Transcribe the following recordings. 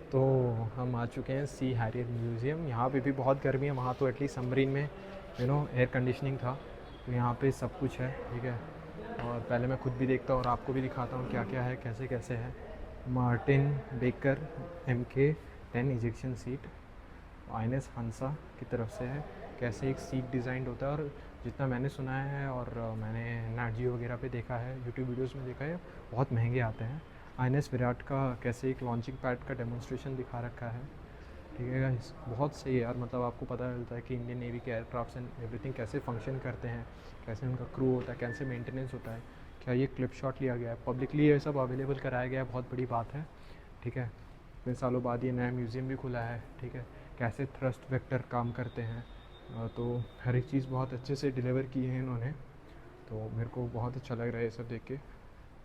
तो हम आ चुके हैं सी हैरियर म्यूज़ियम। यहाँ पे भी बहुत गर्मी है, वहाँ तो एटलीस्ट समरीन में एयर कंडीशनिंग था। तो यहाँ पे सब कुछ है, ठीक है। और पहले मैं खुद भी देखता हूँ और आपको भी दिखाता हूँ क्या क्या है, कैसे कैसे है। Martin baker MK-10 ejection seat INS हंसा की तरफ से है। कैसे एक सीट डिज़ाइंड होता है, और जितना मैंने सुना है और मैंने नेट जियो वगैरह पे देखा है, यूट्यूब वीडियोस में देखा है, बहुत महंगे आते हैं। INS विराट का कैसे एक लॉन्चिंग पैड का डेमोन्स्ट्रेशन दिखा रखा है, ठीक है गाइस। बहुत सही है यार, मतलब आपको पता चलता है कि इंडियन नेवी के एयरक्राफ्ट्स एंड एवरीथिंग कैसे फंक्शन करते हैं, कैसे उनका क्रू होता है, कैसे मेंटेनेंस होता है। क्या ये क्लिप शॉट लिया गया है, पब्लिकली ये सब अवेलेबल कराया गया है, बहुत बड़ी बात है, ठीक है। इतने सालों बाद ये नया म्यूज़ियम भी खुला है, ठीक है। कैसे थ्रस्ट वेक्टर काम करते हैं, तो हर एक चीज़ बहुत अच्छे से डिलीवर की है इन्होंने। तो मेरे को बहुत अच्छा लग रहा है ये सब देख के।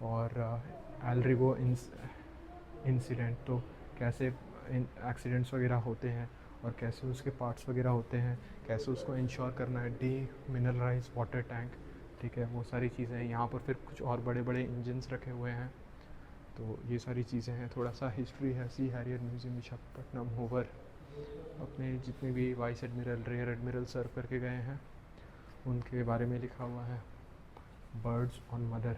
और एलरिगो इंसिडेंट, तो कैसे एक्सीडेंट्स वगैरह होते हैं और कैसे उसके पार्ट्स वगैरह होते हैं, कैसे उसको इंश्योर करना है, डी मिनरलाइज वाटर टैंक, ठीक है। वो सारी चीज़ें हैं यहाँ पर। फिर कुछ और बड़े बड़े इंजन्स रखे हुए हैं, तो ये सारी चीज़ें हैं। थोड़ा सा हिस्ट्री है सी हैरियर म्यूज़ियम विशाखापट्टनम होवर। अपने जितने भी वाइस एडमिरल, रेयर एडमिरल सर्व करके गए हैं, उनके बारे में लिखा हुआ है। बर्ड्स ऑन मदर,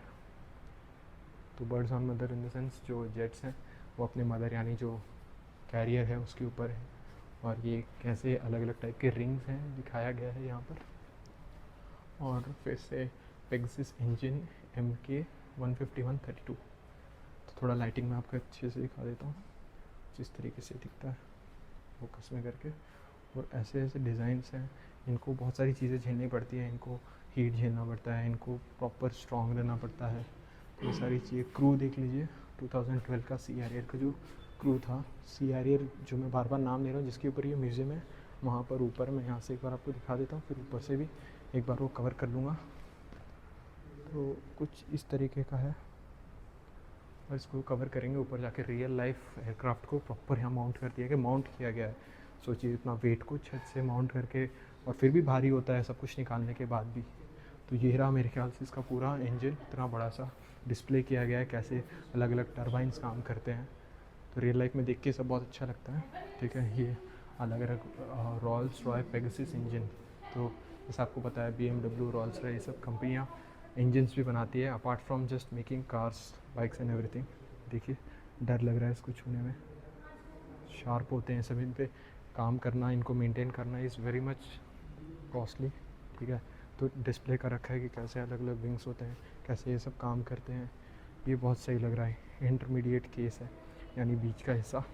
तो birds on mother in the sense जो जेट्स हैं वो अपने मदर यानी जो कैरियर है उसके ऊपर है। और ये कैसे अलग अलग टाइप के रिंग्स हैं दिखाया गया है यहाँ पर। और फिर से पेगासस इंजन MK-151-32। तो थोड़ा लाइटिंग में आपको अच्छे से दिखा देता हूँ जिस तरीके से दिखता है फोकस में करके। और ऐसे ऐसे डिज़ाइंस हैं, इनको बहुत सारी चीज़ें झेलनी पड़ती हैं, इनको हीट झेलना पड़ता है, इनको प्रॉपर स्ट्रॉन्ग रहना पड़ता है। तो ये सारी चीज़ें। क्रू देख लीजिए 2012 का सी हैरियर का जो क्रू था, सी हैरियर जो मैं बार बार नाम ले रहा हूँ जिसके ऊपर ये म्यूज़ियम है, वहाँ पर ऊपर मैं यहाँ से एक बार आपको दिखा देता हूँ, फिर ऊपर से भी एक बार वो कवर कर लूँगा। तो कुछ इस तरीके का है, और इसको कवर करेंगे ऊपर जाके। रियल लाइफ एयरक्राफ्ट को प्रॉपर यहाँ माउंट कर दिया गया, माउंट किया गया है। सोचिए इतना वेट को छत से माउंट करके, और फिर भी भारी होता है सब कुछ निकालने के बाद भी। तो ये रहा मेरे ख्याल से इसका पूरा इंजन, इतना बड़ा सा डिस्प्ले किया गया है, कैसे अलग अलग टर्बाइंस काम करते हैं। तो रियल लाइफ में देख के सब बहुत अच्छा लगता है, ठीक है। ये अलग अलग रॉल्स रॉय पेगासस इंजन, तो जैसे आपको पता है BMW, रॉल्स रॉय, ये सब कंपनियाँ इंजन्स भी बनाती है apart from just making cars, bikes and everything. देखिए डर लग रहा है इसको छूने में, शार्प होते हैं सब। इन पे काम करना, इनको मेंटेन करना इज़ वेरी मच कॉस्टली, ठीक है। तो डिस्प्ले कर रखा है कि कैसे अलग अलग विंग्स होते हैं, कैसे ये सब काम करते हैं। ये बहुत सही लग रहा है। इंटरमीडिएट केस है यानी बीच का हिस्सा।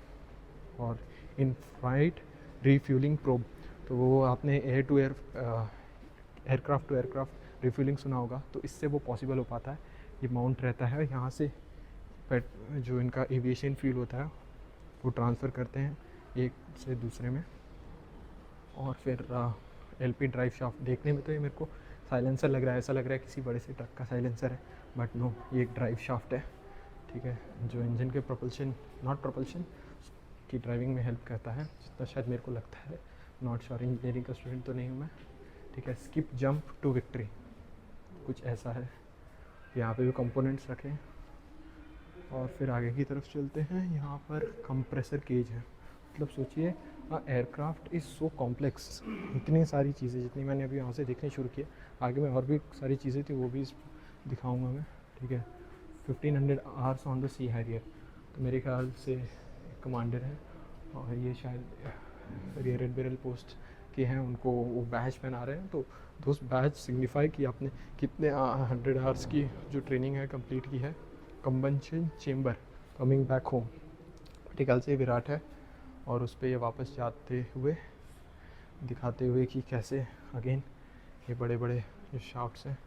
और इन फ्लाइट रीफ्यूलिंग प्रोब, तो वो आपने air to air, aircraft to aircraft refuelling सुना होगा, तो इससे वो पॉसिबल हो पाता है। ये माउंट रहता है यहाँ से, जो इनका एविएशन फ्यूल होता है वो ट्रांसफ़र करते हैं एक से दूसरे में। और फिर LP ड्राइव शाफ्ट, देखने में तो ये मेरे को साइलेंसर लग रहा है, ऐसा लग रहा है किसी बड़े से ट्रक का साइलेंसर है, बट नो, ये एक ड्राइव शाफ्ट है, ठीक है, जो इंजन के प्रोपल्शन, नॉट प्रोपल्शन की ड्राइविंग में हेल्प करता है, जितना शायद मेरे को लगता है। नॉट श्योर, इंजीनियरिंग का स्टूडेंट तो नहीं हूँ मैं, ठीक है। स्किप जंप टू विक्ट्री, कुछ ऐसा है। यहाँ पे भी कंपोनेंट्स रखे हैं। और फिर आगे की तरफ चलते हैं, यहाँ पर कंप्रेसर केज है। मतलब सोचिए, एयरक्राफ्ट इज़ सो कॉम्प्लेक्स, इतनी सारी चीज़ें जितनी मैंने अभी यहाँ से देखने शुरू किया, आगे में और भी सारी चीज़ें थी वो भी दिखाऊंगा मैं, ठीक है। 1500 hours on the Sea Harrier, तो मेरे ख्याल से कमांडर है, और ये शायद रियर एडमिरल पोस्ट के हैं, उनको वो बैच पहना रहे हैं। तो दोस्त बैच सिग्निफाई कि आपने कितने 100 आवर्स की जो ट्रेनिंग है कंप्लीट की है। Combustion chamber, coming back home, मेरे ख्याल से विराट है। और उस पर ये वापस जाते हुए दिखाते हुए कि कैसे अगेन ये बड़े बड़े जो शाफ्ट्स हैं,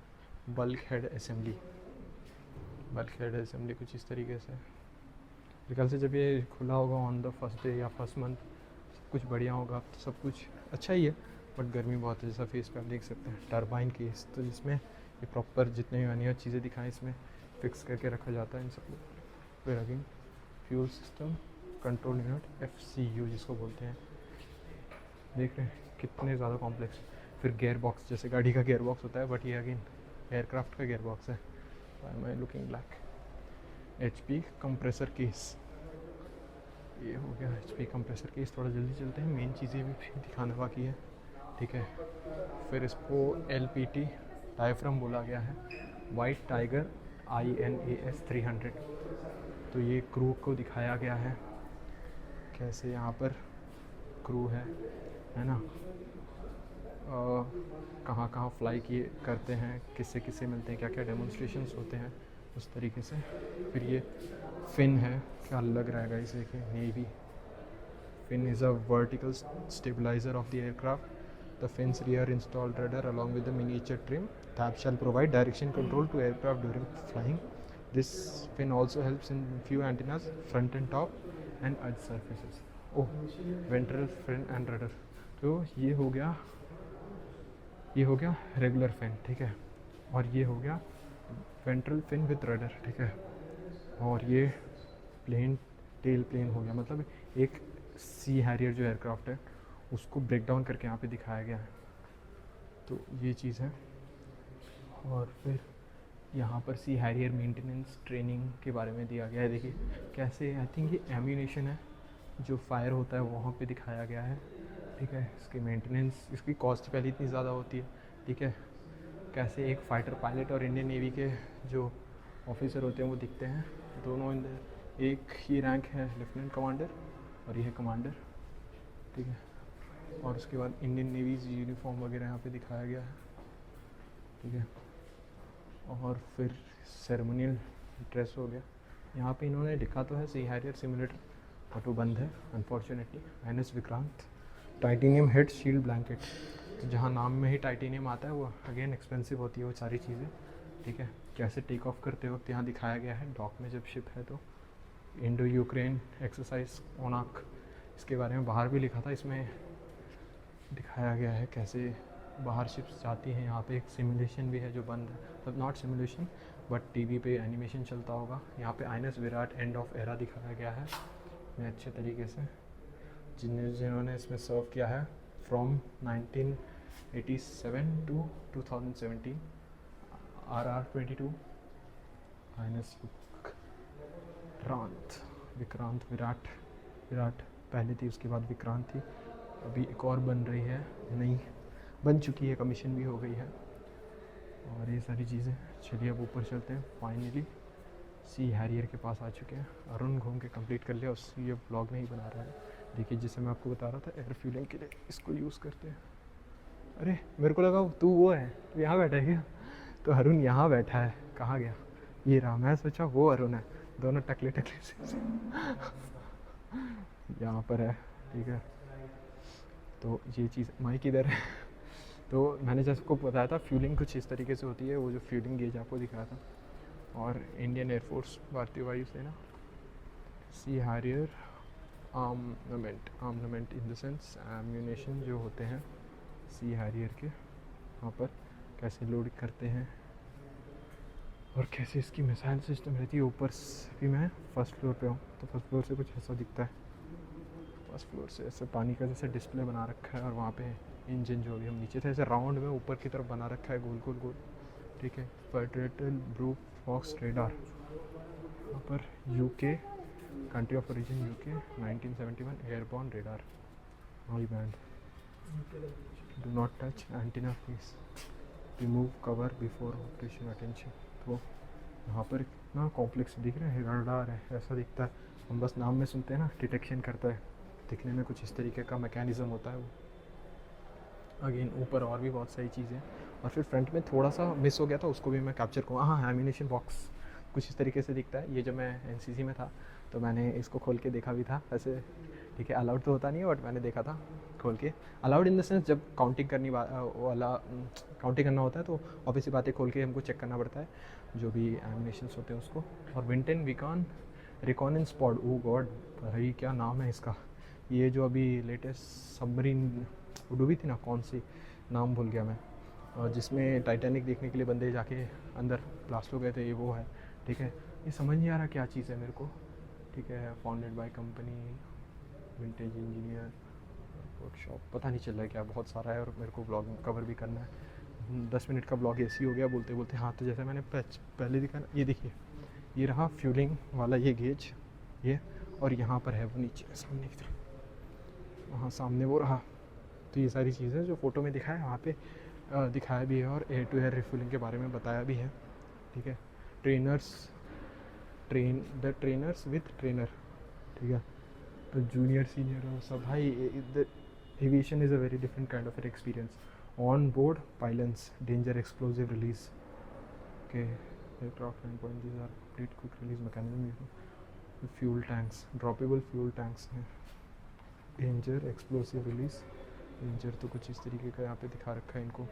बल्क हेड असेंबली, कुछ इस तरीके से। मेरे ख्याल से जब ये खुला होगा ऑन द फर्स्ट डे या फर्स्ट मंथ, सब कुछ बढ़िया होगा, तो सब कुछ अच्छा ही है। बट गर्मी बहुत है, जैसा फेस पे आप देख सकते हैं। टरबाइन केस, तो जिसमें ये प्रॉपर जितने भी अन्य चीज़ें दिखाएं इसमें फिक्स करके रखा जाता है इन सब को। फिर again fuel system control unit, FCU जिसको बोलते हैं, देख रहे हैं कितने ज़्यादा कॉम्प्लेक्स। फिर गेयर बॉक्स, जैसे गाड़ी का गेयर बॉक्स होता है, बट ये अगेन एयरक्राफ्ट का गेयर बॉक्स है। I am looking black. HP compressor case, ये हो गया HP कंप्रेसर केस। थोड़ा जल्दी चलते हैं, मेन चीज़ें भी दिखाना बाकी है, ठीक है। फिर इसको LPT डायफ्राम बोला गया है, वाइट टाइगर INAS 300। तो ये क्रू को दिखाया गया है, कैसे यहाँ पर क्रू है ना, कहाँ कहाँ फ्लाई किए करते हैं, किससे किससे मिलते हैं, क्या क्या डेमोन्स्ट्रेशंस होते हैं, उस तरीके से। फिर ये फिन है, क्या लग रहा है गाइस, देखिए navy fin is a vertical stabilizer of the aircraft. The fin's rear installed rudder along with the miniature trim tab shall provide direction control to aircraft during flying. This fin also helps in few antennas, front and top, and edge surfaces. Oh, ventral fin and rudder. तो ये हो गया regular fin, ठीक है। और ये हो गया वेंट्रल फिन विद रडर, ठीक है। और ये प्लेन टेल प्लेन हो गया, मतलब एक सी हैरियर जो एयरक्राफ्ट है उसको ब्रेक डाउन करके यहाँ पे दिखाया गया है। तो ये चीज़ है। और फिर यहाँ पर सी हैरियर मेंटेनेंस ट्रेनिंग के बारे में दिया गया है। देखिए कैसे, आई थिंक ये एम्यूनेशन है जो फायर होता है वहाँ पे दिखाया गया है, ठीक है। इसकी मेंटेनेंस, इसकी कॉस्ट पहले इतनी ज़्यादा होती है, ठीक है। कैसे एक फाइटर पायलट और इंडियन नेवी के जो ऑफिसर होते हैं वो दिखते हैं दोनों। एक ही रैंक है लेफ्टिनेंट कमांडर और ये है कमांडर, ठीक है। और उसके बाद इंडियन नेवी यूनिफॉर्म वगैरह यहाँ पे दिखाया गया है, ठीक है। और फिर सेरेमोनियल ड्रेस हो गया। यहाँ पे इन्होंने लिखा तो है सी हैरियर सिमुलेटर, बट वो बंद है unfortunately. INS Vikrant titanium head shield blanket, तो जहाँ नाम में ही टाइटेनियम आता है वो अगेन एक्सपेंसिव होती है वो सारी चीज़ें, ठीक है। कैसे टेक ऑफ करते वक्त यहाँ दिखाया गया है, डॉक में जब शिप है तो। इंडो यूक्रेन एक्सरसाइज ओनाक, इसके बारे में बाहर भी लिखा था, इसमें दिखाया गया है कैसे बाहर शिप्स जाती हैं। यहाँ पे एक सिमुलेशन भी है जो बंद है, मतलब नॉट सिमुलेशन बट टीवी पे एनिमेशन चलता होगा। यहाँ पे INS Virat end of era दिखाया गया है में अच्छे तरीके से, जिन्होंने इसमें सर्व किया है from 1987 to 2017। RR-22 INS Vikrant Viraat पहले थी, उसके बाद विक्रांत थी, अभी एक और बन रही है, नई बन चुकी है, कमीशन भी हो गई है। और ये सारी चीज़ें। चलिए अब ऊपर चलते हैं, फाइनली सी हैरियर के पास आ चुके हैं। अरुण घूम के कंप्लीट कर लिया, उससे ये ब्लॉग नहीं बना रहा है। देखिए जिसे मैं आपको बता रहा था एयर फ्यूलिंग के लिए इसको यूज़ करते हैं। अरे मेरे को लगा तू वो है, तू यहाँ बैठा है क्या? तो अरुण यहाँ बैठा है, कहाँ गया? ये रहा, मैं सोचा वो अरुण है, दोनों टकले से यहाँ पर है, ठीक है। तो ये चीज़ माइक इधर है। तो मैंने जैसे आपको बताया था फ्यूलिंग कुछ इस तरीके से होती है, वो जो फ्यूलिंग गेज आपको दिखाया था। और इंडियन एयरफोर्स, भारतीय वायुसेना, Sea Harrier armament in the sense ammunition जो होते हैं सी हैरियर के, वहाँ पर कैसे लोड करते हैं और कैसे इसकी मिसाइल सिस्टम रहती है। ऊपर भी मैं फर्स्ट फ्लोर पे हूँ, तो फर्स्ट फ्लोर से कुछ ऐसा दिखता है। फर्स्ट फ्लोर से ऐसे पानी का जैसे डिस्प्ले बना रखा है, और वहाँ पे इंजन जो भी हम नीचे थे ऐसे राउंड में ऊपर की तरफ बना रखा है, गोल गोल, ठीक है। फेडरेटल ब्लू फॉक्स रेडार, वहाँ पर UK, country of origin UK, 1971 airborne radar, high band, do not touch antenna please, remove cover before operation attention. तो यहाँ पर इतना कॉम्प्लेक्स दिख रहा है, रडार है, ऐसा दिखता है। हम बस नाम में सुनते हैं ना, डिटेक्शन करता है, दिखने में कुछ इस तरीके का मैकेनिज़्म होता है वो। अगेन ऊपर और भी बहुत सारी चीज़ें। और फिर फ्रंट में थोड़ा सा मिस हो गया था, उसको भी मैं कैप्चर करूँ। हाँ, एम्यूनेशन बॉक्स कुछ इस तरीके से दिखता है। ये जब मैं NCC में था तो मैंने इसको खोल के देखा भी था वैसे, ठीक है। अलाउड तो होता नहीं है बट मैंने देखा था खोल के। अलाउड इन द सेंस जब काउंटिंग करना होता है तो ऑब्वियसली बातें खोल के हमको चेक करना पड़ता है जो भी एम्यूनेशंस होते हैं उसको। और विंटन विकॉन रिकॉनेंस पॉड, ओ गॉड भाई क्या नाम है इसका। ये जो अभी लेटेस्ट सबमरीन डूबी थी ना, कौन सी नाम भूल गया मैं, और जिसमें टाइटैनिक देखने के लिए बंदे जाके अंदर ब्लास्ट हो गए थे, ये वो है, ठीक है। ये समझ नहीं आ रहा क्या चीज़ है मेरे को, ठीक है। Founded by company vintage engineer workshop, पता नहीं चल रहा है क्या, बहुत सारा है और मेरे को ब्लॉग कवर भी करना है। 10 मिनट का ब्लॉग ऐसे ही हो गया बोलते बोलते। हाँ, तो जैसे मैंने पहले दिखाया, ये देखिए, ये रहा फ्यूलिंग वाला ये गेज, ये। और यहाँ पर है वो नीचे सामने की तरफ, वहाँ सामने वो रहा। तो ये सारी चीज़ें जो फ़ोटो में दिखाया वहाँ पे दिखाया भी है, और एयर टू एयर रिफ्यूलिंग के बारे में बताया भी है, ठीक है। द ट्रेनर्स विथ ट्रेनर, ठीक है। तो जूनियर सीनियर और सब भाई, aviation is a very different kind of experience. On board pilots, danger explosive release के aircraft and point are complete quick release mechanism. Fuel tanks, droppable fuel tanks हैं। Danger explosive release, danger तो कुछ इस तरीके का यहाँ पे दिखा रखा है इनको।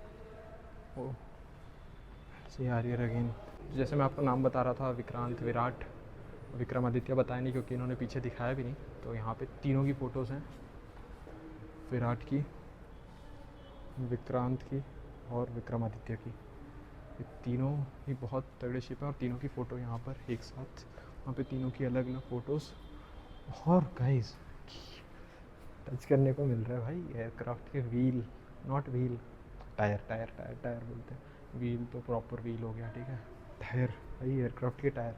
ओ सी हारियर अगेन, जैसे मैं आपको नाम बता रहा था, विक्रांत, विराट, विक्रमादित्य बताया नहीं क्योंकि इन्होंने पीछे दिखाया भी नहीं। तो यहाँ पे तीनों की फ़ोटोज़ हैं, विराट की, विक्रांत की और विक्रमादित्य की। ये तीनों ही बहुत तगड़े शिप हैं और तीनों की फ़ोटो यहाँ पर एक साथ, वहाँ पे तीनों की अलग अलग फ़ोटोज़। और गाइस टच करने को मिल रहा है भाई एयरक्राफ्ट के wheel, not wheel, tyre, tyre tyre tyre बोलते हैं, व्हील तो प्रॉपर व्हील हो गया, ठीक है। टायर भाई, एयरक्राफ्ट के tyre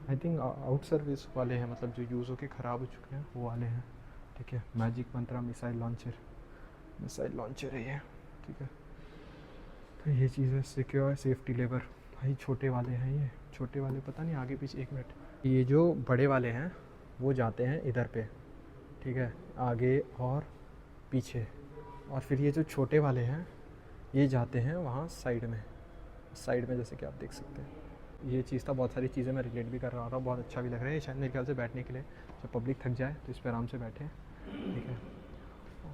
I think out service वाले हैं, मतलब जो यूज़ होके ख़राब हो चुके हैं वो वाले हैं, ठीक है। मैजिक मंत्रा मिसाइल लॉन्चर है ये, ठीक है। तो ये चीज़ है। सिक्योर सेफ्टी लेवर भाई, छोटे वाले हैं ये, छोटे वाले पता नहीं आगे पीछे, एक मिनट, ये जो बड़े वाले हैं वो जाते हैं इधर पे, ठीक है, आगे और पीछे, और फिर ये जो छोटे वाले हैं ये जाते हैं वहाँ साइड में जैसे कि आप देख सकते हैं। ये चीज़ था, बहुत सारी चीज़ें मैं रिलेट भी कर रहा था, बहुत अच्छा भी लग रहा है। शायद मेरे ख्याल से बैठने के लिए, जब पब्लिक थक जाए तो इस पर आराम से बैठे, ठीक है।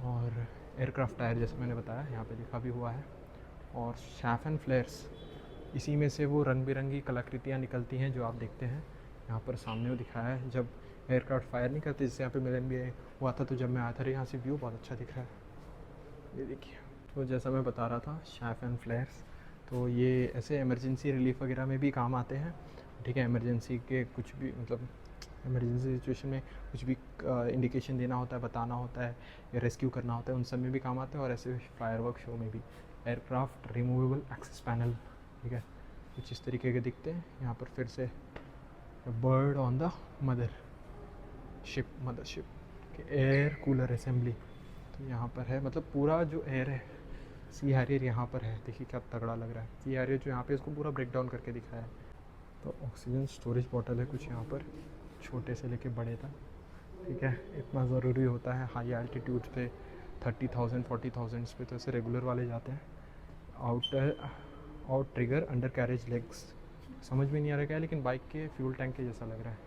और एयरक्राफ्ट टायर जैसे मैंने बताया यहाँ पे लिखा भी हुआ है। और शैफ एंड फ्लेयर्स, इसी में से वो रंग बिरंगी कलाकृतियाँ निकलती हैं जो आप देखते हैं यहाँ पर सामने वो दिखाया है। जब एयरक्राफ्ट फायर नहीं करते, जिससे यहाँ पे मिलन भी हुआ था, तो जब मैं आया था यहाँ से व्यू बहुत अच्छा दिख रहा है, ये देखिए। तो जैसा मैं बता रहा था, शैफ एंड फ्लेयर्स, तो ये ऐसे इमरजेंसी रिलीफ वगैरह में भी काम आते हैं, ठीक है। इमरजेंसी के कुछ भी, मतलब इमरजेंसी सिचुएशन में कुछ भी इंडिकेशन देना होता है, बताना होता है या रेस्क्यू करना होता है, उन सब में भी काम आते हैं। और ऐसे फायरवर्क शो में भी। एयरक्राफ्ट रिमूवेबल एक्सेस पैनल, ठीक है, कुछ इस तरीके के दिखते हैं। यहाँ पर फिर से बर्ड ऑन द मदरशिप के एयर कूलर असेंबली, तो यहाँ पर है, मतलब पूरा जो एयर है, सी हैरियर यहाँ पर है, देखिए क्या तगड़ा लग रहा है। सी हैरियर जो यहाँ पे इसको पूरा ब्रेक डाउन करके दिखाया है। तो ऑक्सीजन स्टोरेज बॉटल है कुछ यहाँ पर, छोटे से लेके बड़े तक, ठीक है। इतना ज़रूरी होता है हाई एल्टीट्यूड पे, 30,000 40,000 पे तो ऐसे रेगुलर वाले जाते हैं। Out trigger under carriage legs, समझ में नहीं आ रहा क्या है, लेकिन बाइक के फ्यूल टैंक के जैसा लग रहा है,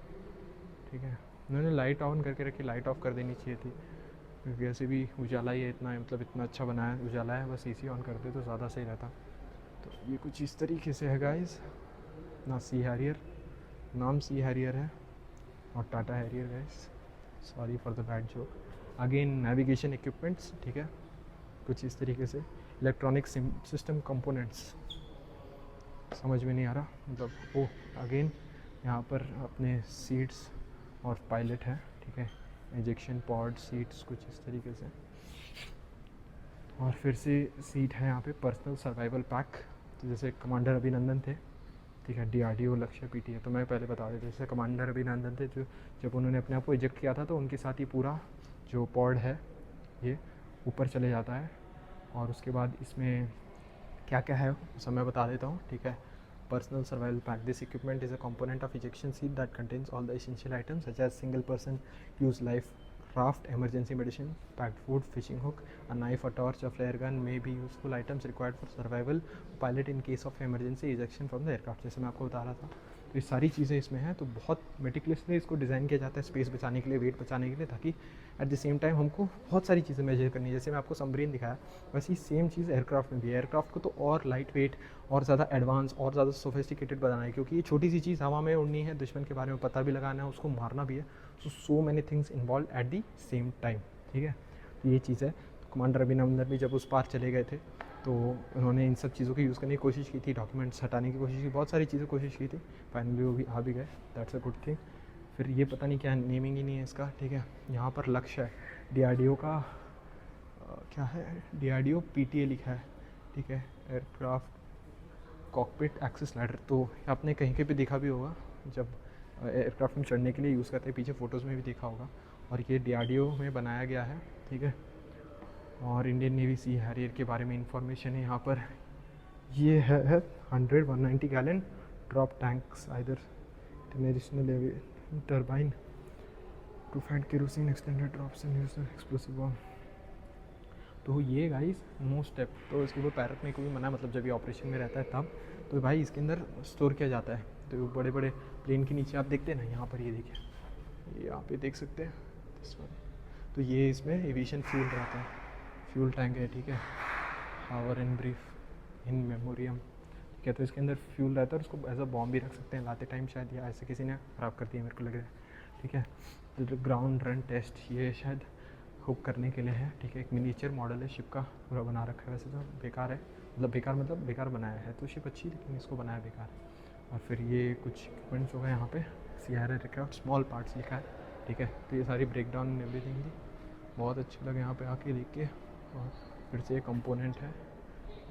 ठीक है। उन्होंने लाइट ऑन करके रखी, लाइट ऑफ कर देनी चाहिए थी क्योंकि ऐसे भी उजाला ही है इतना, मतलब इतना अच्छा बनाया है, उजाला है, बस एसी ऑन कर दे तो ज़्यादा सही रहता। तो ये कुछ इस तरीके से है गाइस ना। सी हैरियर, नाम सी हैरियर है और Tata Harrier guys, sorry for the bad joke. Again navigation equipments, ठीक है, कुछ इस तरीके से। इलेक्ट्रॉनिक सिस्टम कंपोनेंट्स, समझ में नहीं आ रहा, मतलब ओ अगेन यहाँ पर अपने सीट्स और पायलट है, ठीक है। इंजेक्शन पॉड सीट्स कुछ इस तरीके से, और फिर से सीट है यहाँ पे पर्सनल सर्वाइवल पैक। तो जैसे कमांडर अभिनंदन थे, ठीक है, DRDO लक्ष्य पीटी है, तो मैं पहले बता देता, जैसे कमांडर अभिनंदन थे जो जब उन्होंने अपने आप को इजेक्ट किया था, तो उनके साथ ही पूरा जो पॉड है ये ऊपर चले जाता है। और उसके बाद इसमें क्या क्या है सब मैं बता देता हूँ, ठीक है। Personal survival pack, this equipment is a component of ejection seat that contains all the essential items such as single person use life raft, emergency medicine, packed food, fishing hook, a knife, a torch, a flare gun may be useful items required for survival pilot in case of emergency ejection from the aircraft। जैसे मैं आपको बता रहा था, तो ये सारी चीज़ें इसमें हैं। तो बहुत मेटिकुलसली इसको डिज़ाइन किया जाता है स्पेस बचाने के लिए, वेट बचाने के लिए, ताकि एट द सेम टाइम हमको बहुत सारी चीज़ें मेजर करनी है। जैसे मैं आपको सबमरीन दिखाया, वैसे ही सेम चीज़ एयरक्राफ्ट में भी है। एयरक्राफ्ट को तो और लाइट वेट और ज़्यादा एडवांस और ज़्यादा सोफिस्टिकेटेड बनाना है, क्योंकि ये छोटी सी चीज़ हवा में उड़नी है, दुश्मन के बारे में पता भी लगाना है, उसको मारना भी है। So many things involve at the same time, ठीक है। तो ये चीज़ है। तो कमांडर अभिनंदन भी जब उस पार चले गए थे, तो उन्होंने इन सब चीज़ों को यूज़ करने की कोशिश की थी, डॉक्यूमेंट्स हटाने की कोशिश की, बहुत सारी चीज़ें कोशिश की थी, फाइनली वो भी आ भी गए, दैट्स अ गुड थिंग। फिर ये पता नहीं क्या नेमिंग ही नहीं है इसका, ठीक है। यहाँ पर लक्ष्य है DRDO का, क्या है, DRDO PTA लिखा है, ठीक है। एयरक्राफ्ट कॉकपिट एक्सेस लैडर, तो आपने कहीं के भी देखा भी होगा, जब एयरक्राफ्ट में चढ़ने के लिए यूज़ करते हैं, पीछे फ़ोटोज़ में भी देखा होगा। और ये DRDO में बनाया गया है, ठीक है। और इंडियन नेवी सी हैरियर के बारे में इंफॉर्मेशन है यहाँ पर। ये है 190 gallon drop tanks either international turbine to find kerosene extended drops and use explosive bomb. तो ये गाइस मोस्ट स्टेप, तो इसके ऊपर पैरट में कोई मना, मतलब जब ये ऑपरेशन में रहता है तब, तो भाई इसके अंदर स्टोर किया जाता है। तो बड़े बड़े प्लेन के नीचे आप देखते हैं ना, यहाँ पर ये देखिए, ये आप ये देख सकते हैं, तो ये इसमें एविएशन फ्यूल रहता है, फ्यूल टैंक है, ठीक है। हावर इन ब्रीफ इन मेमोरियम, ठीक है। तो इसके अंदर फ्यूल रहता है और उसको एज अ बॉम्ब भी रख सकते हैं लाते टाइम, शायद या ऐसे किसी ने ख़राब कर दिया मेरे को लग रहा है, ठीक है। तो ग्राउंड रन टेस्ट ये शायद हुक करने के लिए है, ठीक है। एक मिनीचर मॉडल है शिप का, पूरा बना रखा है, वैसे तो बेकार है, मतलब बेकार बनाया है, तो शिप अच्छी, लेकिन इसको बनाया बेकार है। और फिर ये कुछ इक्विपमेंट्स हो गए यहाँ पे, सीआर एयरक्राफ्ट स्मॉल पार्ट्स लिखा है, ठीक है। तो ये सारी ब्रेक डाउन एवरीथिंग थी, बहुत अच्छी लगे यहाँ पे आके देख के। और फिर से ये कंपोनेंट है,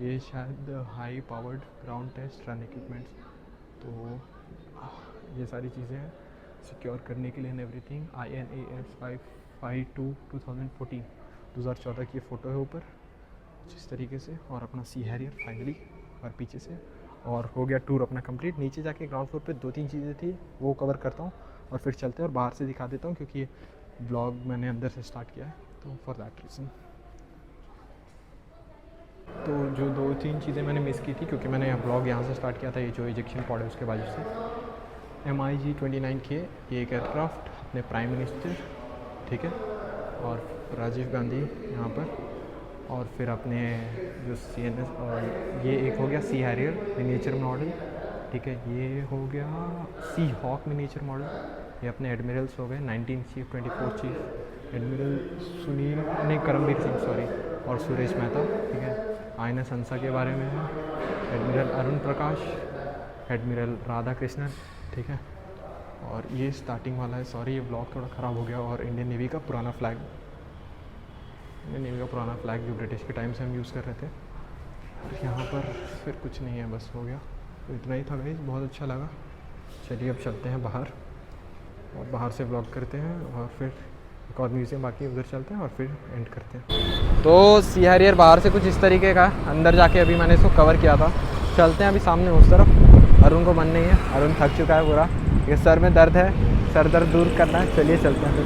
ये शायद high powered ground test run equipments, तो ये सारी चीज़ें हैं सिक्योर करने के लिए एंड एवरीथिंग। INAS 552 2014 की फ़ोटो है ऊपर जिस तरीके से, और अपना सी हैरियर फाइनली और पीछे से, और हो गया टूर अपना कंप्लीट। नीचे जाके ग्राउंड फ्लोर पे 2-3 चीज़ें थी वो कवर करता हूँ और फिर चलते हैं और बाहर से दिखा देता हूँ, क्योंकि ये ब्लॉग मैंने अंदर से स्टार्ट किया है, तो फॉर दैट रीज़न। तो जो 2-3 चीज़ें मैंने मिस की थी, क्योंकि मैंने ब्लॉग यहाँ से स्टार्ट किया था, ये जो इजेक्शन पॉड है उसके बाजू से। MiG-29K ये एक एयरक्राफ्ट अपने प्राइम मिनिस्टर, ठीक है, और राजीव गांधी यहाँ पर, और फिर अपने जो CNS, और ये एक हो गया सी हैरियर मिनिएचर मॉडल, ठीक है। ये हो गया सी हॉक मिनिएचर मॉडल, ये अपने एडमिरल्स हो गए, 19 चीफ 24 चीफ एडमिरल सुनील, नहीं करमबीर सिंह सॉरी, और सुरेश मेहता, ठीक है। INS हंसा के बारे में है, एडमिरल अरुण प्रकाश, एडमिरल राधा कृष्णन, ठीक है। और ये स्टार्टिंग वाला है, सॉरी ये ब्लॉग थोड़ा ख़राब हो गया। और इंडियन नेवी का पुराना फ्लैग, जो ब्रिटिश के टाइम से हम यूज़ कर रहे थे। और यहाँ पर फिर कुछ नहीं है, बस हो गया, तो इतना ही था गाइस, बहुत अच्छा लगा। चलिए अब चलते हैं बाहर और बाहर से ब्लॉग करते हैं, और फिर एक और म्यूज़ियम बाकी उधर चलते हैं और फिर एंड करते हैं। तो सी हैरियर बाहर से कुछ इस तरीके का, अंदर जाके अभी मैंने इसको कवर किया था। चलते हैं अभी सामने उस तरफ, अरुण को मन नहीं है, अरुण थक चुका है पूरा, ये सर में दर्द है, सर दर्द दूर करना है, चलिए चलते हैं फिर।